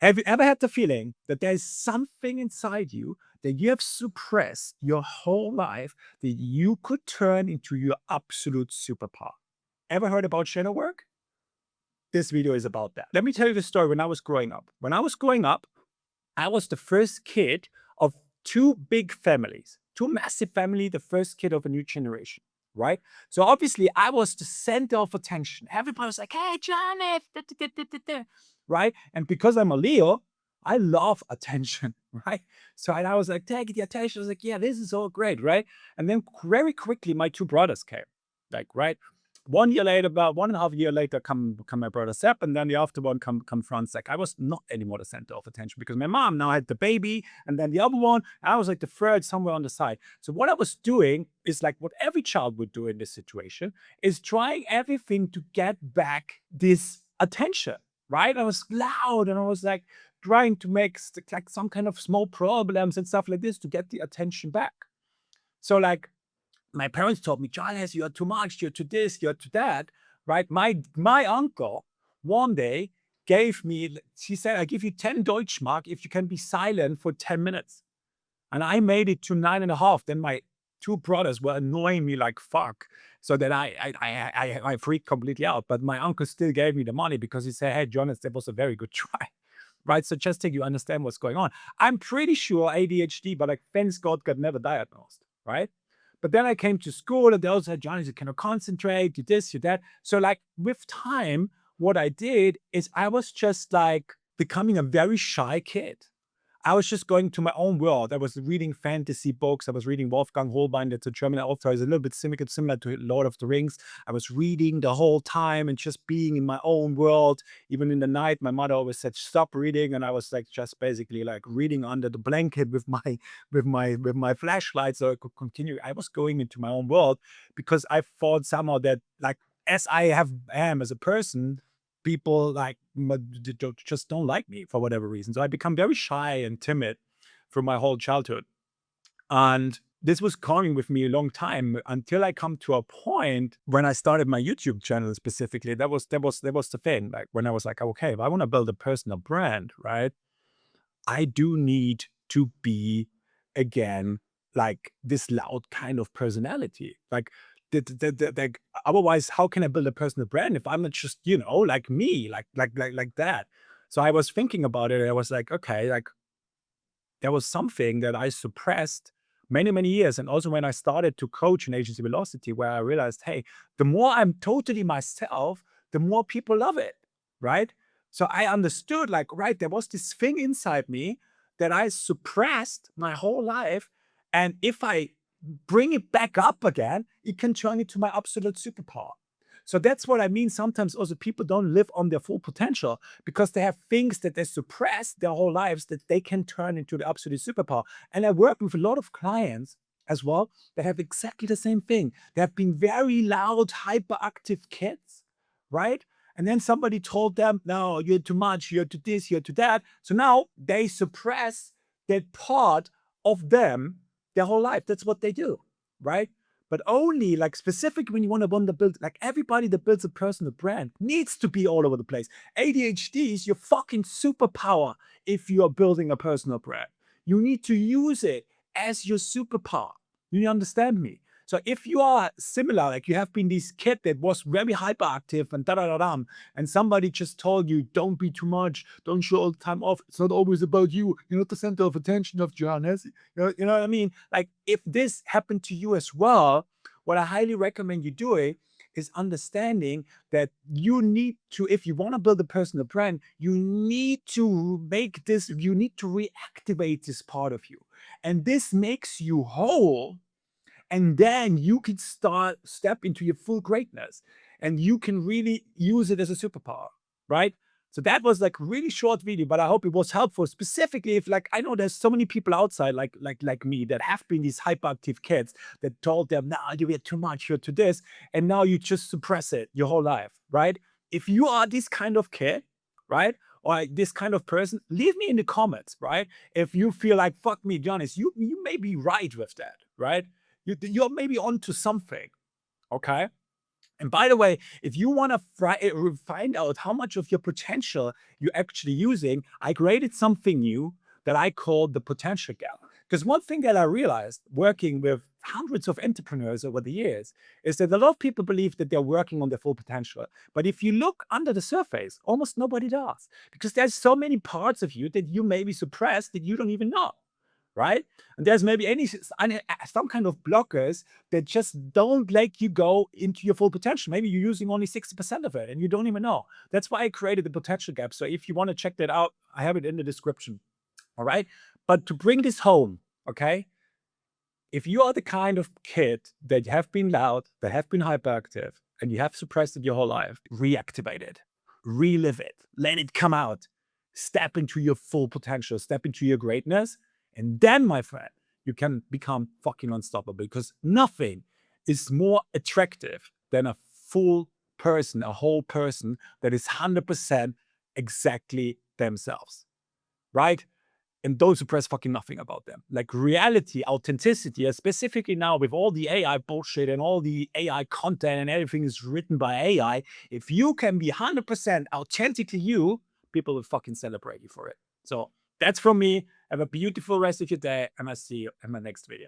Have you ever had the feeling that there's something inside you that you have suppressed your whole life that you could turn into your absolute superpower? Ever heard about shadow work? This video is about that. Let me tell you the story when I was growing up. When I was growing up, I was the first kid of two big families, two massive family, the first kid of a new generation, right? So obviously I was the center of attention. Everybody was like, hey, John, right? And because I'm a Leo, I love attention, right? So I was like, take the attention. I was like, yeah, this is all great, right? And then very quickly, my two brothers came, like, right? 1 year later, about 1.5 years later, come my brother Sepp, and then the after one come Franz. Like I was not anymore the center of attention because my mom now had the baby, and then the other one, I was like the third somewhere on the side. So what I was doing is like what every child would do in this situation is trying everything to get back this attention, right? I was loud and I was like trying to make like some kind of small problems and stuff like this to get the attention back. So like my parents told me, Charles, you're too much, you're too this, you're too that, right? My uncle one day gave me, she said, I give you 10 Deutschmark if you can be silent for 10 minutes. And I made it to 9.5. Then my two brothers were annoying me like fuck. So that I freaked completely out. But my uncle still gave me the money because he said, hey, Jonas, that was a very good try. Right. So just think you understand what's going on. I'm pretty sure ADHD, but like thanks God got never diagnosed. Right. But then I came to school and they also said, Johnny, you cannot concentrate, you this, you that. So like with time, what I did is I was just like becoming a very shy kid. I was just going to my own world. I was reading fantasy books. I was reading Wolfgang Holbein, that's a German author. It's a little bit similar to Lord of the Rings. I was reading the whole time and just being in my own world. Even in the night, my mother always said, "Stop reading," and I was like just basically like reading under the blanket with my flashlight, so I could continue. I was going into my own world because I thought somehow that like as am as a person, people like just don't like me for whatever reason. So I become very shy and timid for my whole childhood. And this was coming with me a long time until I come to a point when I started my YouTube channel specifically. That was the thing. Like when I was like, okay, if I want to build a personal brand, right? I do need to be again like this loud kind of personality. Like like otherwise, how can I build a personal brand if I'm not just, like me, like that? So I was thinking about it. And I was like, okay, like there was something that I suppressed many, many years. And also when I started to coach in agency velocity, where I realized, hey, the more I'm totally myself, the more people love it. Right. So I understood, like, right, there was this thing inside me that I suppressed my whole life. And if I bring it back up again, it can turn into my absolute superpower. So that's what I mean. Sometimes also people don't live on their full potential because they have things that they suppress their whole lives that they can turn into the absolute superpower. And I work with a lot of clients as well that have exactly the same thing. They have been very loud, hyperactive kids, right? And then somebody told them, no, you're too much, you're too this, you're too that. So now they suppress that part of them their whole life. That's what they do, right? But only like specific when you want to build, like everybody that builds a personal brand needs to be all over the place. ADHD is your fucking superpower if you are building a personal brand. You need to use it as your superpower. You understand me? So if you are similar, like you have been this kid that was very hyperactive and da da da da, and somebody just told you, don't be too much, don't show all the time off. It's not always about you. You're not the center of attention of Johannes. You know what I mean? Like if this happened to you as well, what I highly recommend you doing is understanding that you need to, if you want to build a personal brand, you need to you need to reactivate this part of you. And this makes you whole, and then you can step into your full greatness and you can really use it as a superpower, right? So that was like really short video, but I hope it was helpful. Specifically, if like I know there's so many people outside like me that have been these hyperactive kids that told them, nah, you are too much, you're to this, and now you just suppress it your whole life, right? If you are this kind of kid, right? Or this kind of person, leave me in the comments, right? If you feel like fuck me, Jonas, you may be right with that, right? You're maybe onto something, okay? And by the way, if you want to find out how much of your potential you're actually using, I created something new that I call the potential gap. Because one thing that I realized working with hundreds of entrepreneurs over the years is that a lot of people believe that they're working on their full potential. But if you look under the surface, almost nobody does. Because there's so many parts of you that you maybe suppress that you don't even know. Right? And there's maybe some kind of blockers that just don't let you go into your full potential. Maybe you're using only 60% of it and you don't even know. That's why I created the potential gap. So if you want to check that out, I have it in the description. All right. But to bring this home, okay, if you are the kind of kid that have been loud, that have been hyperactive, and you have suppressed it your whole life, reactivate it, relive it, let it come out, step into your full potential, step into your greatness. And then, my friend, you can become fucking unstoppable because nothing is more attractive than a full person, a whole person that is 100% exactly themselves, right? And don't suppress fucking nothing about them. Like reality, authenticity, specifically now with all the AI bullshit and all the AI content and everything is written by AI, if you can be 100% authentically you, people will fucking celebrate you for it. So that's from me. Have a beautiful rest of your day, and I'll see you in my next video.